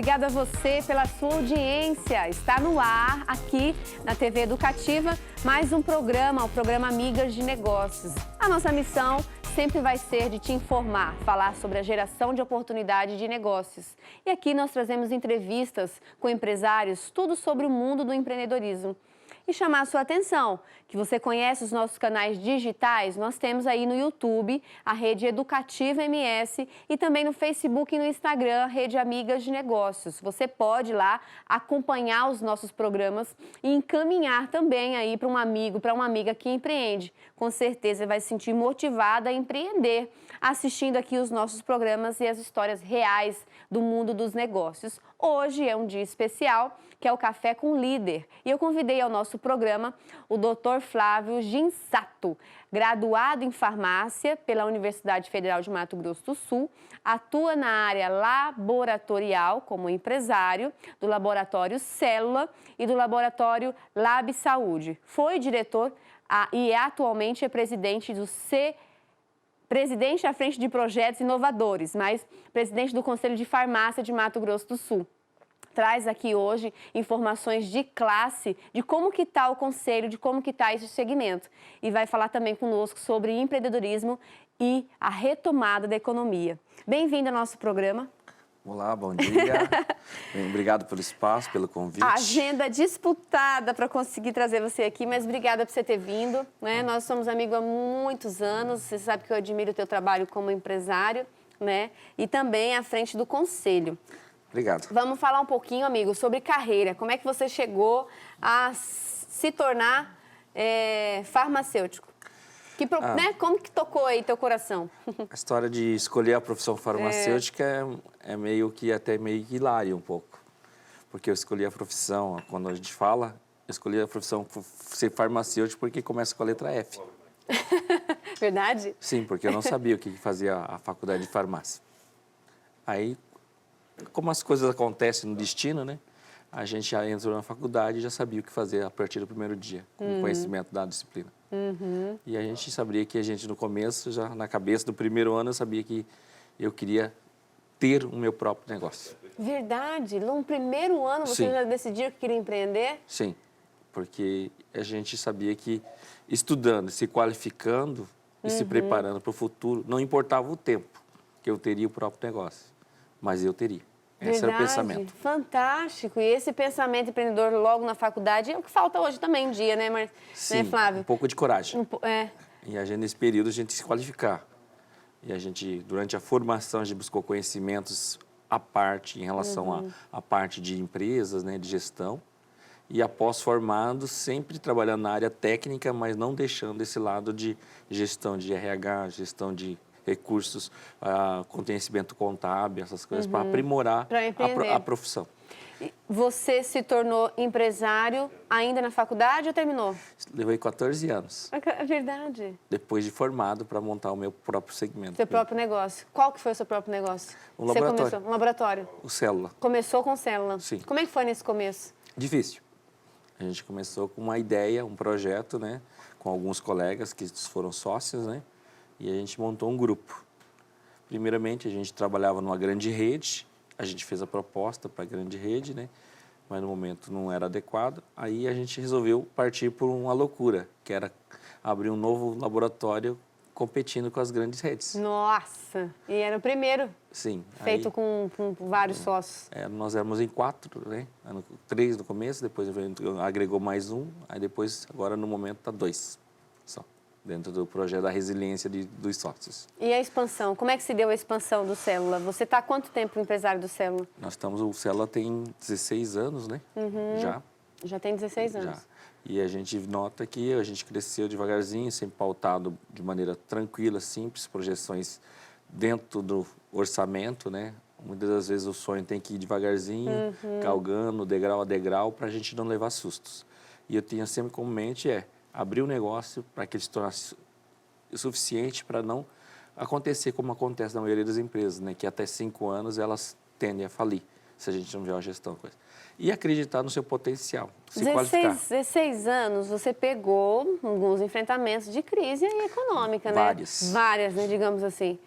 obrigada a você pela sua audiência. Está no ar, aqui na TV Educativa, mais um programa, o programa Amigas de Negócios. A nossa missão sempre vai ser de te informar, falar sobre a geração de oportunidade de negócios. E aqui nós trazemos entrevistas com empresários, tudo sobre o mundo do empreendedorismo. E chamar a sua atenção, que você conhece os nossos canais digitais, nós temos aí no YouTube, a Rede Educativa MS, e também no Facebook e no Instagram, a Rede Amigas de Negócios. Você pode lá acompanhar os nossos programas e encaminhar também aí para um amigo, para uma amiga que empreende. Com certeza vai se sentir motivada a empreender, assistindo aqui os nossos programas e as histórias reais do mundo dos negócios. Hoje é um dia especial, que é o Café com Líder. E eu convidei ao nosso programa o Dr. Flávio Ginsato, graduado em farmácia pela Universidade Federal de Mato Grosso do Sul, atua na área laboratorial como empresário do Laboratório Célula e do Laboratório Lab Saúde. Foi diretor e atualmente é presidente do presidente à frente de projetos inovadores, mas presidente do Conselho de Farmácia de Mato Grosso do Sul. Traz aqui hoje informações de classe, de como que está o conselho, de como que está esse segmento. E vai falar também conosco sobre empreendedorismo e a retomada da economia. Bem-vindo ao nosso programa. Olá, bom dia. Bem, obrigado pelo espaço, pelo convite. Agenda disputada para conseguir trazer você aqui, mas obrigada por você ter vindo, né? Nós somos amigos há muitos anos, você sabe que eu admiro o teu trabalho como empresário, né? E também à frente do conselho. Obrigado. Vamos falar um pouquinho, amigo, sobre carreira. Como é que você chegou a se tornar farmacêutico? Né? Como que tocou aí teu coração? A história de escolher a profissão farmacêutica é meio que hilária um pouco. Porque eu escolhi a profissão, quando a gente fala, eu escolhi a profissão ser farmacêutico porque começa com a letra F. Verdade? Sim, porque eu não sabia o que fazia a faculdade de farmácia. Aí, como as coisas acontecem no destino, né? A gente já entrou na faculdade e já sabia o que fazer a partir do primeiro dia, com o conhecimento da disciplina. E a gente sabia que no começo, já na cabeça do primeiro ano, eu sabia que eu queria ter o meu próprio negócio. Verdade? No primeiro ano você já decidiu que queria empreender? Sim, porque a gente sabia que estudando, se qualificando e se preparando para o futuro, não importava o tempo que eu teria o próprio negócio, mas eu teria. Esse era o pensamento. Fantástico. E esse pensamento empreendedor logo na faculdade é o que falta hoje também em dia, né, Sim, né, Flávio? Um pouco de coragem. É. E a gente, nesse período, a gente se qualificar. E a gente, durante a formação, a gente buscou conhecimentos à parte, em relação à parte de empresas, né, de gestão. E após formado, sempre trabalhando na área técnica, mas não deixando esse lado de gestão de RH, gestão de recursos, conhecimento contábil, essas coisas, para aprimorar a profissão. Você se tornou empresário ainda na faculdade ou terminou? Levei 14 anos. É verdade. Depois de formado, para montar o meu próprio segmento. Seu próprio negócio. Qual que foi o seu próprio negócio? Um laboratório. Você começou? Um laboratório. O Célula. Começou com Célula. Sim. Como é que foi nesse começo? Difícil. A gente começou com uma ideia, um projeto, né, com alguns colegas que foram sócios, né, e a gente montou um grupo. Primeiramente, a gente trabalhava numa grande rede, a gente fez a proposta para a grande rede, né, mas no momento não era adequado. Aí a gente resolveu partir por uma loucura, que era abrir um novo laboratório competindo com as grandes redes. Nossa! E era o primeiro? Sim. Feito aí, com vários sócios. Nós éramos em 4, né? 3 no começo, depois agregou mais um, aí depois, agora no momento, está 2 só, dentro do projeto da resiliência dos sócios. E a expansão? Como é que se deu a expansão do Célula? Você está há quanto tempo empresário do Célula? O Célula tem 16 anos, né? Já. Já tem 16 anos. Já. E a gente nota que a gente cresceu devagarzinho, sempre pautado de maneira tranquila, simples, projeções dentro do orçamento, né? Muitas das vezes o sonho tem que ir devagarzinho, galgando, degrau a degrau, para a gente não levar sustos. E eu tinha sempre como mente abrir o negócio para que ele se tornasse suficiente para não acontecer como acontece na maioria das empresas, né? Que até 5 anos elas tendem a falir, se a gente não tiver uma gestão. E acreditar no seu potencial, se qualificar. 16 anos, você pegou alguns enfrentamentos de crise econômica, né? Várias. Várias, né, digamos assim.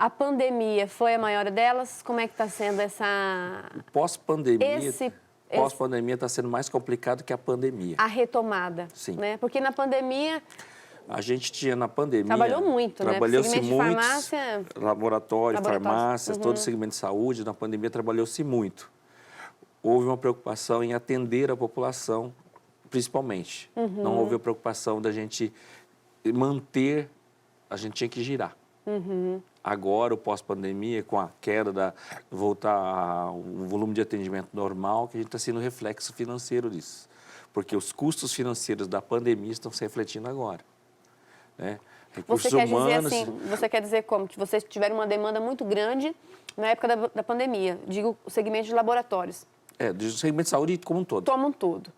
A pandemia foi a maior delas? Como é que está sendo essa... Pós-pandemia está sendo mais complicado que a pandemia. A retomada. Sim. Né? Porque na pandemia... A gente tinha na pandemia... Trabalhou muito, né? Trabalhou-se muito, farmácia... laboratório, farmácias, todo o segmento de saúde. Na pandemia trabalhou-se muito. Houve uma preocupação em atender a população, principalmente. Não houve a preocupação da gente manter, a gente tinha que girar. Agora, o pós-pandemia, com a queda, voltar ao volume de atendimento normal, que a gente está sendo reflexo financeiro disso. Porque os custos financeiros da pandemia estão se refletindo agora. Né? Recursos humanos... Você quer dizer como? Que vocês tiveram uma demanda muito grande na época da pandemia, digo, o segmento de laboratórios. Do segmento de saúde como um todo. Como um todo.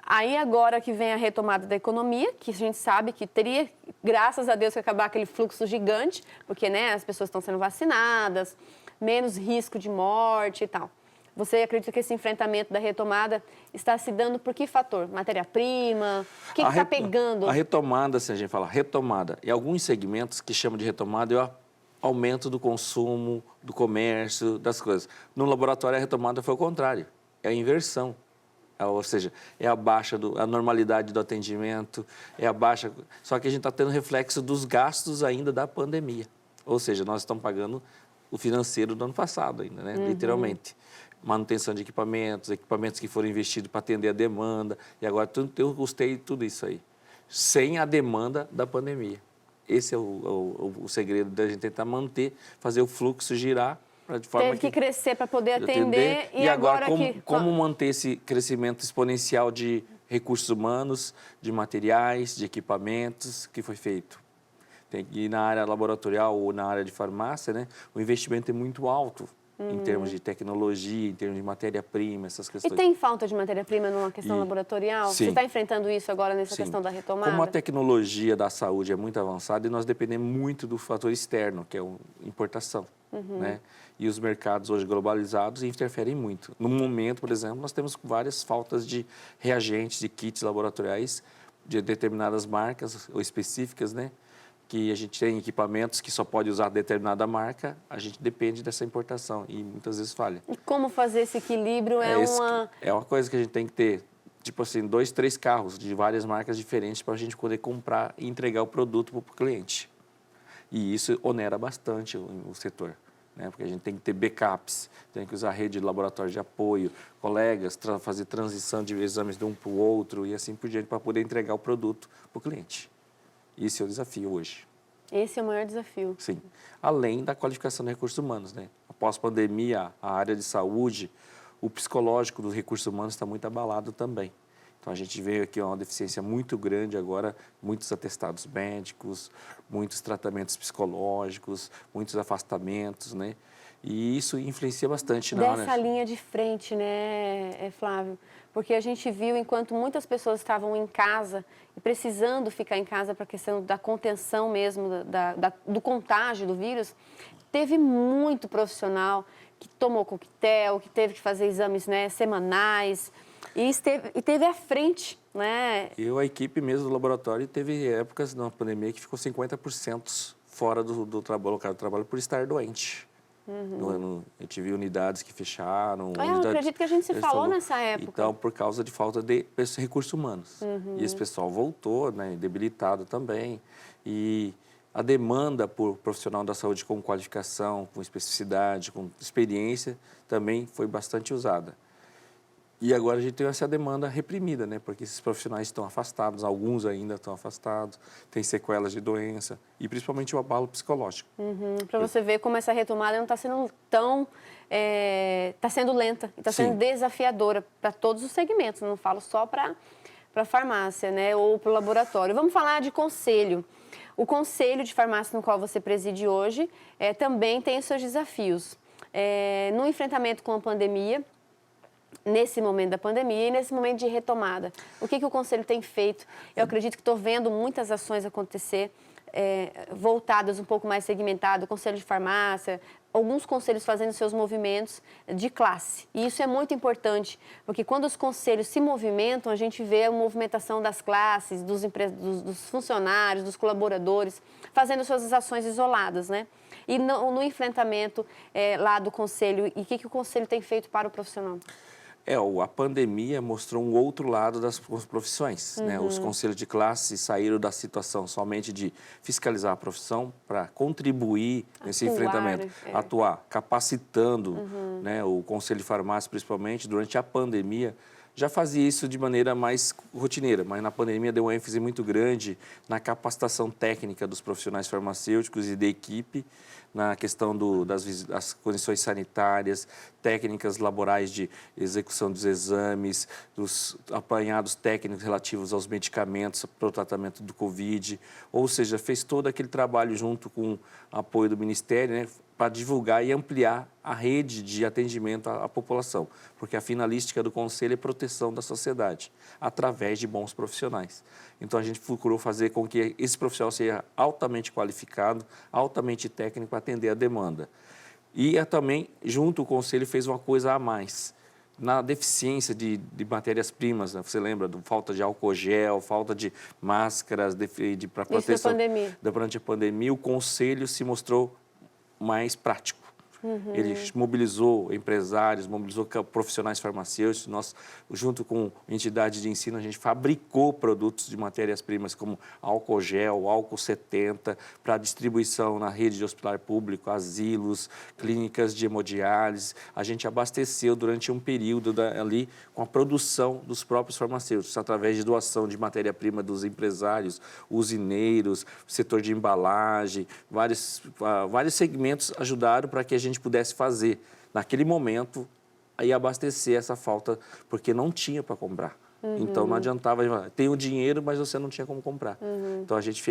Aí agora que vem a retomada da economia, que a gente sabe que teria, graças a Deus, que acabar aquele fluxo gigante, porque né, as pessoas estão sendo vacinadas, menos risco de morte e tal. Você acredita que esse enfrentamento da retomada está se dando por que fator? Matéria-prima? O que está pegando? A retomada, se a gente fala retomada, em alguns segmentos que chamam de retomada é o aumento do consumo, do comércio, das coisas. No laboratório, a retomada foi o contrário, é a inversão. Ou seja, é a baixa, a normalidade do atendimento, é a baixa... Só que a gente está tendo reflexo dos gastos ainda da pandemia. Ou seja, nós estamos pagando o financeiro do ano passado ainda, né? Literalmente. Manutenção de equipamentos, equipamentos que foram investidos para atender a demanda, e agora eu custei tudo isso aí, sem a demanda da pandemia. Esse é o segredo da gente tentar manter, fazer o fluxo girar, de forma Teve que crescer para poder atender. E agora como manter esse crescimento exponencial de recursos humanos, de materiais, de equipamentos que foi feito? Tem que ir na área laboratorial ou na área de farmácia, né? O investimento é muito alto em termos de tecnologia, em termos de matéria-prima, essas questões. E tem falta de matéria-prima numa questão laboratorial? Sim. Você está enfrentando isso agora nessa questão da retomada? Como a tecnologia da saúde é muito avançada e nós dependemos muito do fator externo, que é a importação. Né? E os mercados hoje globalizados interferem muito. No momento, por exemplo, nós temos várias faltas de reagentes, de kits laboratoriais de determinadas marcas ou específicas, né? Que a gente tem equipamentos que só pode usar determinada marca, a gente depende dessa importação e muitas vezes falha. E como fazer esse equilíbrio É uma coisa que a gente tem que ter, tipo assim, 2, 3 carros de várias marcas diferentes para a gente poder comprar e entregar o produto para o cliente. E isso onera bastante o setor. Né? Porque a gente tem que ter backups, tem que usar rede de laboratório de apoio, colegas, fazer transição de exames de um para o outro e assim por diante para poder entregar o produto para o cliente. Esse é o desafio hoje. Esse é o maior desafio. Sim. Além da qualificação de recursos humanos, né? Após a pandemia, a área de saúde, o psicológico dos recursos humanos está muito abalado também. Então, a gente vê aqui uma deficiência muito grande agora, muitos atestados médicos, muitos tratamentos psicológicos, muitos afastamentos, né? E isso influencia bastante na área. Dessa linha de frente, né, Flávio? Porque a gente viu, enquanto muitas pessoas estavam em casa e precisando ficar em casa para a questão da contenção mesmo, do contágio do vírus, teve muito profissional que tomou coquetel, que teve que fazer exames, né, semanais, e esteve à frente, né? A equipe mesmo do laboratório teve épocas na pandemia que ficou 50% fora do local de trabalho por estar doente. Eu tive unidades que fecharam. Eu acredito que a gente se falou nessa época. Então, por causa de falta de recursos humanos. E esse pessoal voltou, né, debilitado também. E a demanda por profissional da saúde com qualificação, com especificidade, com experiência, também foi bastante usada. E agora a gente tem essa demanda reprimida, né? Porque esses profissionais estão afastados, alguns ainda estão afastados, tem sequelas de doença e principalmente o abalo psicológico. Para você ver como essa retomada não está sendo tão... está sendo lenta, está sendo desafiadora para todos os segmentos, não falo só para a farmácia, né? Ou para o laboratório. Vamos falar de conselho. O conselho de farmácia no qual você preside hoje também tem os seus desafios. No enfrentamento com a pandemia, nesse momento da pandemia e nesse momento de retomada. O que o Conselho tem feito? Eu acredito que estou vendo muitas ações acontecer, voltadas um pouco mais segmentado, Conselho de Farmácia, alguns conselhos fazendo seus movimentos de classe. E isso é muito importante, porque quando os conselhos se movimentam, a gente vê a movimentação das classes, dos funcionários, dos colaboradores, fazendo suas ações isoladas, né? E no enfrentamento lá do conselho, e o que o conselho tem feito para o profissional? A pandemia mostrou um outro lado das profissões, né? Os conselhos de classe saíram da situação somente de fiscalizar a profissão para contribuir nesse enfrentamento, atuar, capacitando, né? O Conselho de Farmácia, principalmente, durante a pandemia, já fazia isso de maneira mais rotineira, mas na pandemia deu uma ênfase muito grande na capacitação técnica dos profissionais farmacêuticos e da equipe, na questão das condições sanitárias, técnicas laborais de execução dos exames, dos apanhados técnicos relativos aos medicamentos para o tratamento do Covid, ou seja, fez todo aquele trabalho junto com o apoio do Ministério, né, para divulgar e ampliar a rede de atendimento à população, porque a finalística do Conselho é proteção da sociedade, através de bons profissionais. Então, a gente procurou fazer com que esse profissional seja altamente qualificado, altamente técnico para atender a demanda. E também, junto o Conselho, fez uma coisa a mais. Na deficiência de matérias-primas, né? Você lembra da falta de álcool gel, falta de máscaras para proteção durante a pandemia, o Conselho se mostrou mais prático. Ele mobilizou empresários, mobilizou profissionais farmacêuticos. Nós, junto com entidades de ensino, a gente fabricou produtos de matérias-primas como álcool gel, álcool 70, para distribuição na rede de hospital público, asilos, clínicas de hemodiálise. A gente abasteceu durante um período ali com a produção dos próprios farmacêuticos, através de doação de matéria-prima dos empresários, usineiros, setor de embalagem, vários segmentos ajudaram para que a gente pudesse fazer, naquele momento, aí abastecer essa falta, porque não tinha para comprar. Então, não adiantava, tem o dinheiro, mas você não tinha como comprar. Então, a gente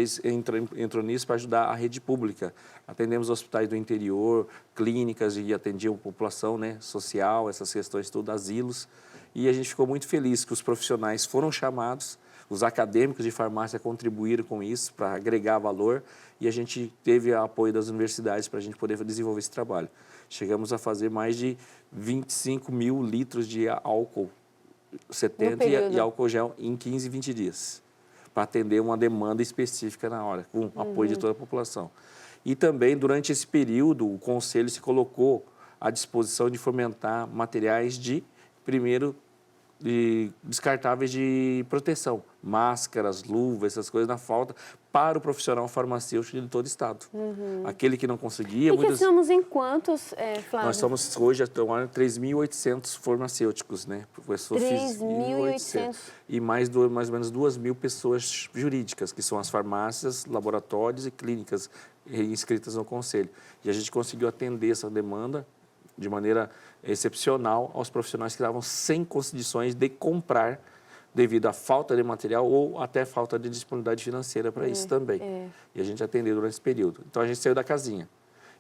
entrou nisso para ajudar a rede pública. Atendemos hospitais do interior, clínicas e atendiam a população, né, social, essas questões tudo, asilos. E a gente ficou muito feliz que os profissionais foram chamados, os acadêmicos de farmácia contribuíram com isso para agregar valor e a gente teve o apoio das universidades para a gente poder desenvolver esse trabalho. Chegamos a fazer mais de 25 mil litros de álcool 70 e álcool gel em 15, 20 dias, para atender uma demanda específica na hora, com o apoio de toda a população. E também, durante esse período, o Conselho se colocou à disposição de fomentar materiais descartáveis de proteção, máscaras, luvas, essas coisas na falta, para o profissional farmacêutico de todo o estado. Aquele que não conseguia... E somos em quantos, Flávio? Nós somos hoje, atualmente, 3.800 farmacêuticos, né? 3.800. E mais ou menos 2.000 pessoas jurídicas, que são as farmácias, laboratórios e clínicas inscritas no Conselho. E a gente conseguiu atender essa demanda de maneira excepcional aos profissionais que estavam sem condições de comprar devido à falta de material ou até falta de disponibilidade financeira para isso também. E a gente atendeu durante esse período. Então, a gente saiu da casinha.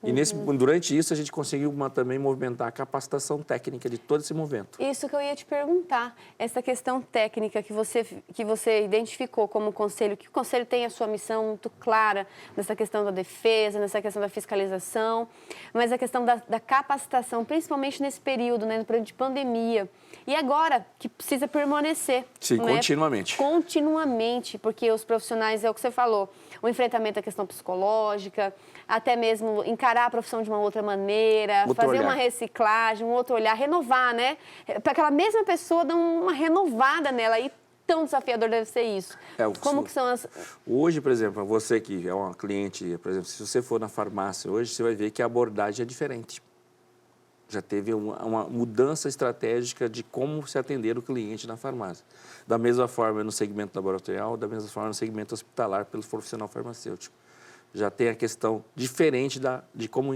E durante isso, a gente conseguiu também movimentar a capacitação técnica de todo esse movimento. Isso que eu ia te perguntar, essa questão técnica que você identificou como conselho, que o conselho tem a sua missão muito clara nessa questão da defesa, nessa questão da fiscalização, mas a questão da capacitação, principalmente nesse período, né, no período de pandemia. E agora, que precisa permanecer. Sim, né? continuamente. Continuamente, porque os profissionais, é o que você falou, o enfrentamento da questão psicológica, até mesmo encarar a profissão de uma outra maneira, fazer uma reciclagem, um outro olhar, renovar, né? Para aquela mesma pessoa dar uma renovada nela e tão desafiador deve ser isso. Como que são as... Hoje, por exemplo, você que é uma cliente, por exemplo, se você for na farmácia hoje, você vai ver que a abordagem é diferente. Já teve uma mudança estratégica de como se atender o cliente na farmácia. Da mesma forma no segmento laboratorial, da mesma forma no segmento hospitalar pelo profissional farmacêutico. Já tem a questão diferente de como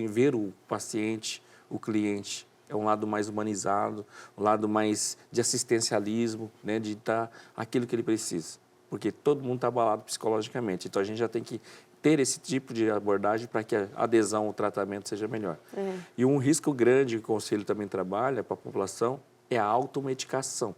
ver o paciente, o cliente. É um lado mais humanizado, um lado mais de assistencialismo, né, de dar aquilo que ele precisa. Porque todo mundo está abalado psicologicamente. Então, a gente já tem que ter esse tipo de abordagem para que a adesão ao tratamento seja melhor. E um risco grande que o Conselho também trabalha para a população é a automedicação.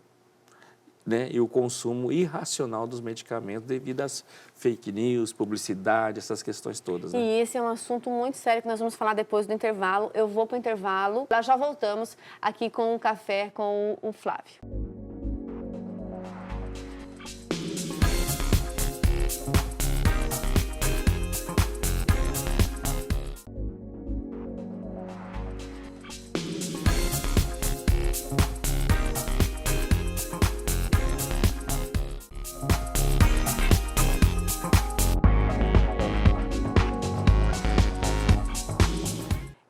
né, e o consumo irracional dos medicamentos devido às fake news, publicidade, essas questões todas. Né? E esse é um assunto muito sério que nós vamos falar depois do intervalo. Eu vou para o intervalo, lá já voltamos aqui com o Café com o Flávio.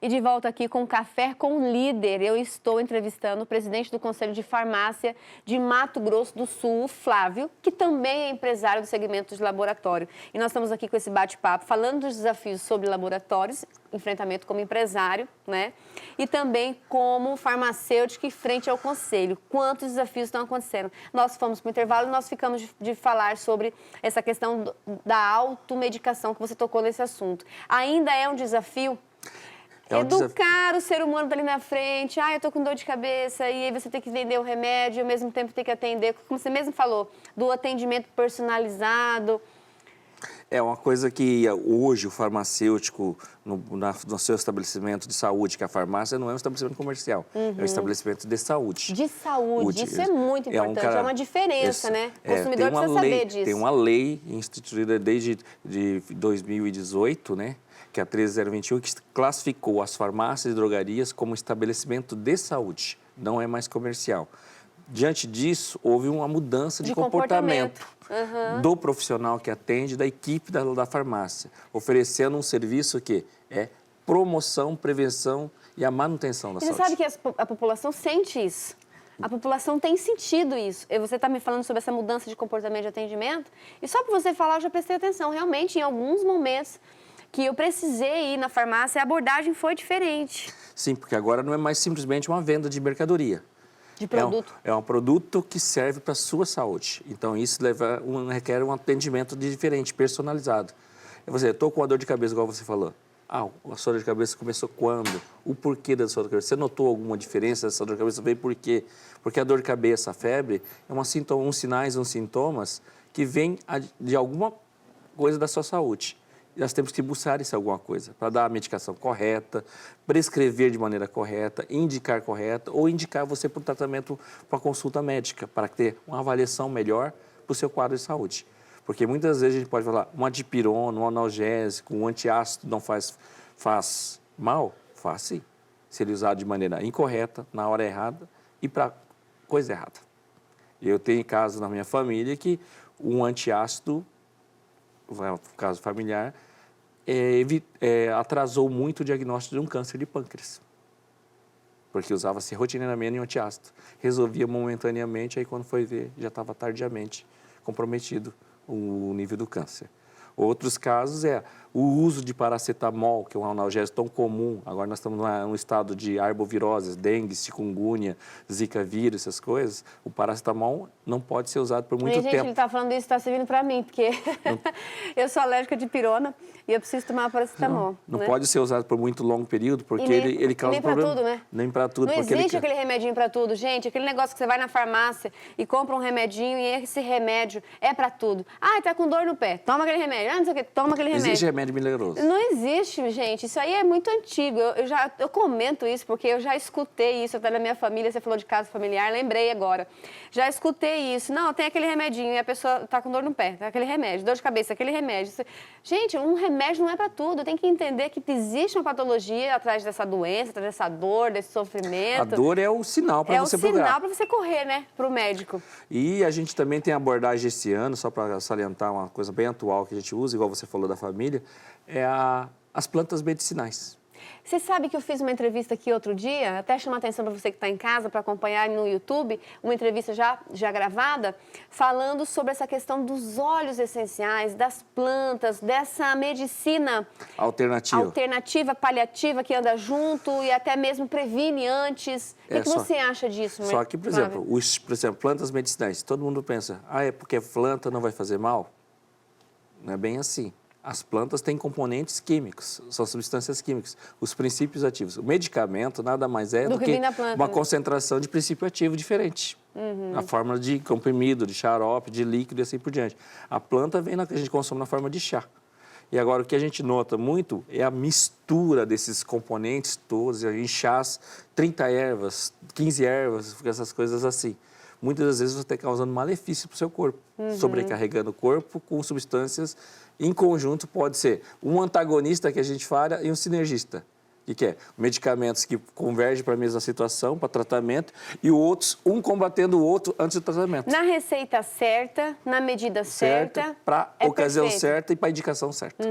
E de volta aqui com o Café com o Líder, eu estou entrevistando o presidente do Conselho de Farmácia de Mato Grosso do Sul, o Flávio, que também é empresário do segmento de laboratório. E nós estamos aqui com esse bate-papo, falando dos desafios sobre laboratórios, enfrentamento como empresário, né? E também como farmacêutico em frente ao Conselho. Quantos desafios estão acontecendo? Nós fomos para o intervalo e nós ficamos de falar sobre essa questão da automedicação, que você tocou nesse assunto. Ainda é um desafio? Educar o ser humano tá ali na frente, eu tô com dor de cabeça, e aí você tem que vender o remédio, e ao mesmo tempo tem que atender, como você mesmo falou, do atendimento personalizado. É uma coisa que hoje o farmacêutico, no seu estabelecimento de saúde, que a farmácia não é um estabelecimento comercial, é um estabelecimento de saúde. De saúde, isso é muito importante, é uma diferença, né? O consumidor precisa saber disso. Tem uma lei instituída desde 2018, né? Que é a 13021, que classificou as farmácias e drogarias como estabelecimento de saúde, não é mais comercial. Diante disso, houve uma mudança de comportamento do profissional que atende, da equipe da farmácia, oferecendo um serviço que é promoção, prevenção e a manutenção da saúde. Você sabe que a população sente isso? A população tem sentido isso. E você está me falando sobre essa mudança de comportamento de atendimento, e só para você falar, eu já prestei atenção. Realmente, em alguns momentos que eu precisei ir na farmácia, a abordagem foi diferente. Sim, porque agora não é mais simplesmente uma venda de mercadoria. De produto. É um produto que serve para a sua saúde. Então, isso requer um atendimento diferente, personalizado. Eu estou com a dor de cabeça, igual você falou. A sua dor de cabeça começou quando? O porquê da sua dor de cabeça? Você notou alguma diferença dessa dor de cabeça? Veio por quê? Porque a dor de cabeça, a febre, é uns sinais, uns sintomas que vêm de alguma coisa da sua saúde. Nós temos que buscar isso alguma coisa, para dar a medicação correta, prescrever de maneira correta, indicar correta, ou indicar você para o tratamento, para a consulta médica, para ter uma avaliação melhor para o seu quadro de saúde. Porque muitas vezes a gente pode falar, um dipirona, um analgésico, um antiácido não faz mal? Faz sim, se ele usado de maneira incorreta, na hora errada e para coisa errada. Eu tenho casos na minha família que um antiácido, no caso familiar, atrasou muito o diagnóstico de um câncer de pâncreas. Porque usava-se rotineiramente um antiácido. Resolvia momentaneamente, aí quando foi ver, já estava tardiamente comprometido o nível do câncer. Outros casos o uso de paracetamol, que é um analgésico tão comum. Agora nós estamos num estado de arboviroses, dengue, chikungunya, zika vírus, essas coisas. O paracetamol não pode ser usado por muito tempo. Gente, ele está falando isso, está servindo para mim, porque eu sou alérgica de pirona e eu preciso tomar paracetamol. Não pode ser usado por muito longo período, porque ele causa problema. Nem para tudo, né? Nem para tudo. Não existe aquele remedinho para tudo, gente. Aquele negócio que você vai na farmácia e compra um remedinho e esse remédio é para tudo. Está com dor no pé, toma aquele remédio. Não sei o que, toma aquele remédio. Existe remédio milagroso. Não existe, gente. Isso aí é muito antigo. Eu comento isso porque eu já escutei isso até na minha família. Você falou de caso familiar, lembrei agora. Já escutei isso. Não, tem aquele remedinho e a pessoa está com dor no pé. Tá aquele remédio, dor de cabeça, aquele remédio. Gente, um remédio não é para tudo. Tem que entender que existe uma patologia atrás dessa doença, atrás dessa dor, desse sofrimento. A dor é o sinal para você procurar. É o sinal para você correr, né, para o médico. E a gente também tem abordagem esse ano, só para salientar uma coisa bem atual que a gente usa, igual você falou da família, as plantas medicinais. Você sabe que eu fiz uma entrevista aqui outro dia, até chama atenção para você que está em casa para acompanhar no YouTube, uma entrevista já gravada, falando sobre essa questão dos óleos essenciais, das plantas, dessa medicina alternativa, paliativa, que anda junto e até mesmo previne antes. O que você acha disso? Só que, por exemplo, plantas medicinais, todo mundo pensa, é porque planta não vai fazer mal? Não é bem assim. As plantas têm componentes químicos, são substâncias químicas, os princípios ativos. O medicamento nada mais é do que uma concentração de princípio ativo diferente. na forma de comprimido, de xarope, de líquido e assim por diante. A planta vem que a gente consome na forma de chá. E agora o que a gente nota muito é a mistura desses componentes todos, em chás, 30 ervas, 15 ervas, essas coisas assim. Muitas das vezes você está causando malefício para o seu corpo, sobrecarregando o corpo com substâncias em conjunto, pode ser um antagonista que a gente fala e um sinergista. O que é? Medicamentos que convergem para a mesma situação, para tratamento, e outros, um combatendo o outro antes do tratamento. Na receita certa, na medida certa. Para a ocasião certa e para a indicação certa.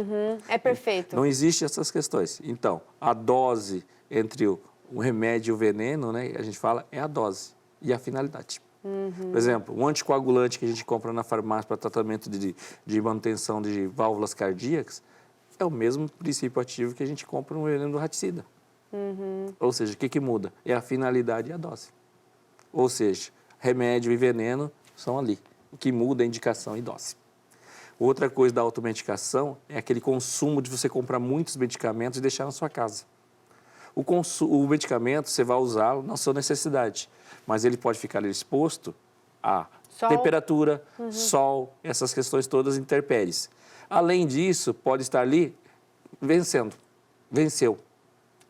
É perfeito. Não existe essas questões. Então, a dose entre o remédio e o veneno, né, a gente fala, é a dose e a finalidade. Por exemplo, um anticoagulante que a gente compra na farmácia para tratamento de manutenção de válvulas cardíacas, é o mesmo princípio ativo que a gente compra no veneno do raticida. Ou seja, o que muda? É a finalidade e a dose. Ou seja, remédio e veneno são ali. O que muda é indicação e dose. Outra coisa da automedicação é aquele consumo de você comprar muitos medicamentos e deixar na sua casa. O medicamento você vai usá-lo na sua necessidade, mas ele pode ficar ali exposto a temperatura, sol, essas questões todas intempéries. Além disso, pode estar ali venceu.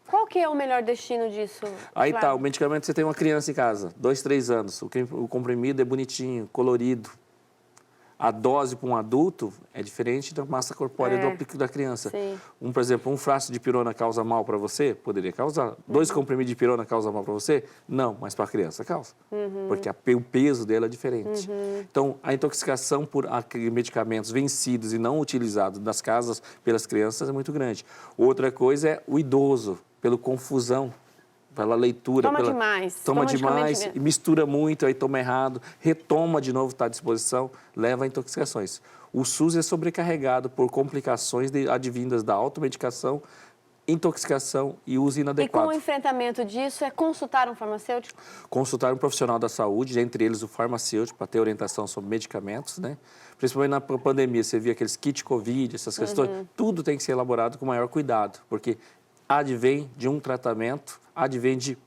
Qual que é o melhor destino disso? Aí tá, o medicamento, você tem uma criança em casa, 2, 3 anos, o comprimido é bonitinho, colorido. A dose para um adulto é diferente da massa corpórea da criança. Por exemplo, um frasco de pirona causa mal para você? Poderia causar. 2 comprimidos de pirona causa mal para você? Não, mas para a criança causa. Porque o peso dela é diferente. Então, a intoxicação por medicamentos vencidos e não utilizados nas casas pelas crianças é muito grande. Outra coisa é o idoso, pela confusão. Pela leitura. Toma demais, mistura muito, aí toma errado, retoma de novo, está à disposição, leva a intoxicações. O SUS é sobrecarregado por complicações advindas da automedicação, intoxicação e uso inadequado. E com o enfrentamento disso é consultar um farmacêutico? Consultar um profissional da saúde, entre eles o farmacêutico, para ter orientação sobre medicamentos, né? Principalmente na pandemia, você via aqueles kits Covid, essas questões, tudo tem que ser elaborado com maior cuidado, porque advém de um tratamento, advém de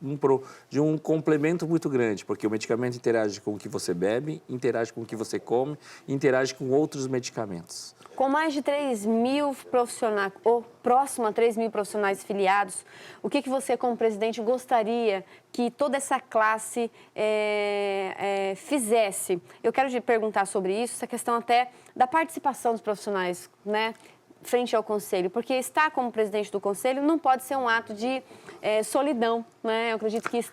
um complemento muito grande, porque o medicamento interage com o que você bebe, interage com o que você come, interage com outros medicamentos. Com mais de 3.000 profissionais, ou próximo a 3.000 profissionais filiados, o que você, como presidente, gostaria que toda essa classe fizesse? Eu quero te perguntar sobre isso, essa questão até da participação dos profissionais, né? Frente ao Conselho, porque estar como presidente do Conselho não pode ser um ato de solidão, né? Eu acredito que...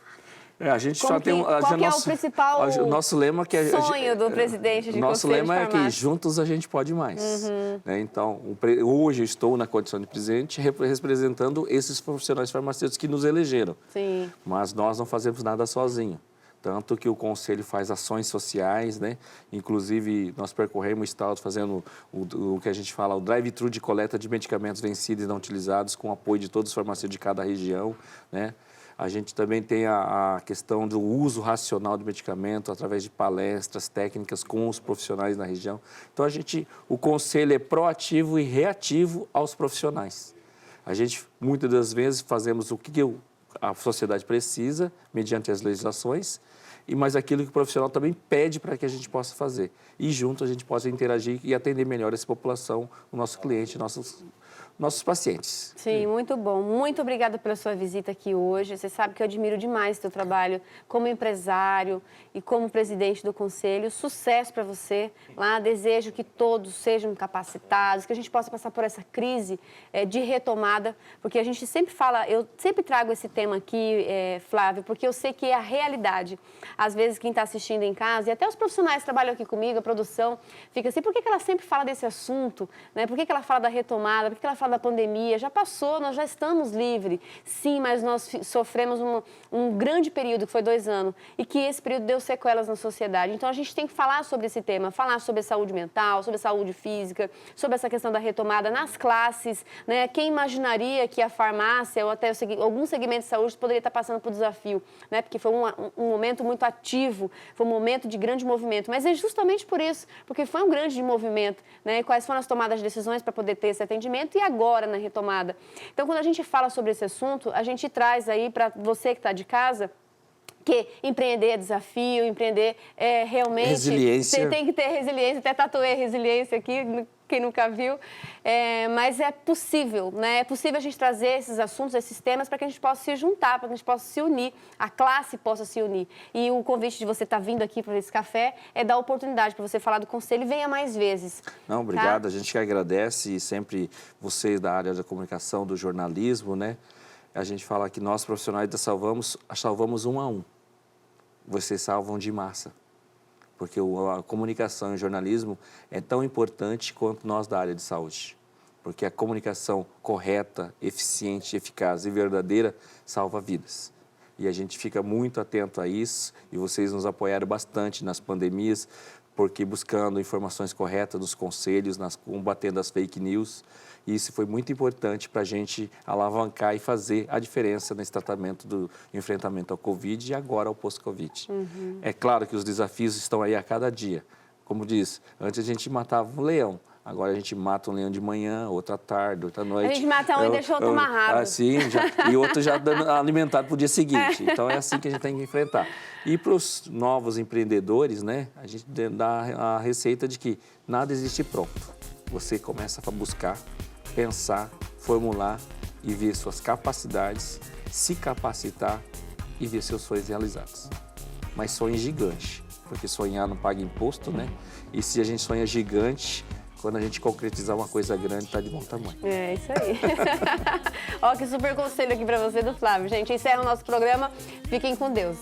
a gente só tem qual que é o principal o nosso lema que sonho do presidente de nosso Conselho lema de Farmácia? É que juntos a gente pode mais. Né? Então, hoje eu estou na condição de presidente representando esses profissionais farmacêuticos que nos elegeram. Sim. Mas nós não fazemos nada sozinho. Tanto que o Conselho faz ações sociais, né? Inclusive, nós percorremos o estado fazendo o que a gente fala, o drive-thru de coleta de medicamentos vencidos e não utilizados, com apoio de todos os farmacêuticos de cada região, né? A gente também tem a questão do uso racional do medicamento através de palestras técnicas com os profissionais na região. Então, o Conselho é proativo e reativo aos profissionais. A gente, muitas das vezes, fazemos o que a sociedade precisa, mediante as legislações, mas aquilo que o profissional também pede para que a gente possa fazer. E junto a gente possa interagir e atender melhor essa população, o nosso cliente, nossos pacientes. Sim, muito bom. Muito obrigada pela sua visita aqui hoje. Você sabe que eu admiro demais o seu trabalho como empresário e como presidente do Conselho. Sucesso para você lá. Desejo que todos sejam capacitados, que a gente possa passar por essa crise de retomada, porque a gente sempre fala, eu sempre trago esse tema aqui, Flávio, porque eu sei que é a realidade. Às vezes, quem está assistindo em casa, e até os profissionais que trabalham aqui comigo, a produção, fica assim, por que ela sempre fala desse assunto? Né? Por que ela fala da retomada? Por que ela fala da pandemia? Já passou, nós já estamos livres. Sim, mas nós sofremos um grande período, que foi 2 anos, e que esse período deu sequelas na sociedade. Então, a gente tem que falar sobre esse tema, falar sobre a saúde mental, sobre a saúde física, sobre essa questão da retomada nas classes, né? Quem imaginaria que a farmácia ou até algum segmento de saúde poderia estar passando por desafio, né? Porque foi um momento muito ativo, foi um momento de grande movimento, mas é justamente por isso, porque foi um grande movimento, né? Quais foram as tomadas de decisões para poder ter esse atendimento e agora na retomada. Então, quando a gente fala sobre esse assunto, a gente traz aí para você que está de casa que empreender é desafio, empreender é realmente... Resiliência. Você tem que ter resiliência, até tatuei resiliência aqui, quem nunca viu. Mas é possível, né? É possível a gente trazer esses assuntos, esses temas, para que a gente possa se juntar, para que a gente possa se unir, a classe possa se unir. E o convite de você estar vindo aqui para esse café é dar oportunidade para você falar do conselho e venha mais vezes. Não, obrigado. Tá? A gente que agradece, e sempre vocês da área da comunicação, do jornalismo, né? A gente fala que nós, profissionais da salvamos um a um. Vocês salvam de massa. Porque a comunicação e o jornalismo é tão importante quanto nós da área de saúde. Porque a comunicação correta, eficiente, eficaz e verdadeira salva vidas. E a gente fica muito atento a isso e vocês nos apoiaram bastante nas pandemias, porque buscando informações corretas dos conselhos, combatendo as fake news. E isso foi muito importante para a gente alavancar e fazer a diferença nesse tratamento do enfrentamento ao Covid e agora ao pós-Covid. É claro que os desafios estão aí a cada dia. Como diz, antes a gente matava um leão, agora a gente mata um leão de manhã, outra tarde, outra noite. A gente mata um e deixa outro amarrado. Sim, e outro já dando alimentado para o dia seguinte. Então é assim que a gente tem que enfrentar. E para os novos empreendedores, né, a gente dá a receita de que nada existe pronto. Você começa a buscar, pensar, formular e ver suas capacidades, se capacitar e ver seus sonhos realizados. Mas sonhe gigante, porque sonhar não paga imposto, né? E se a gente sonha gigante, quando a gente concretizar uma coisa grande, está de bom tamanho. É isso aí. Ó, que super conselho aqui para você do Flávio. Gente, encerra o nosso programa. Fiquem com Deus.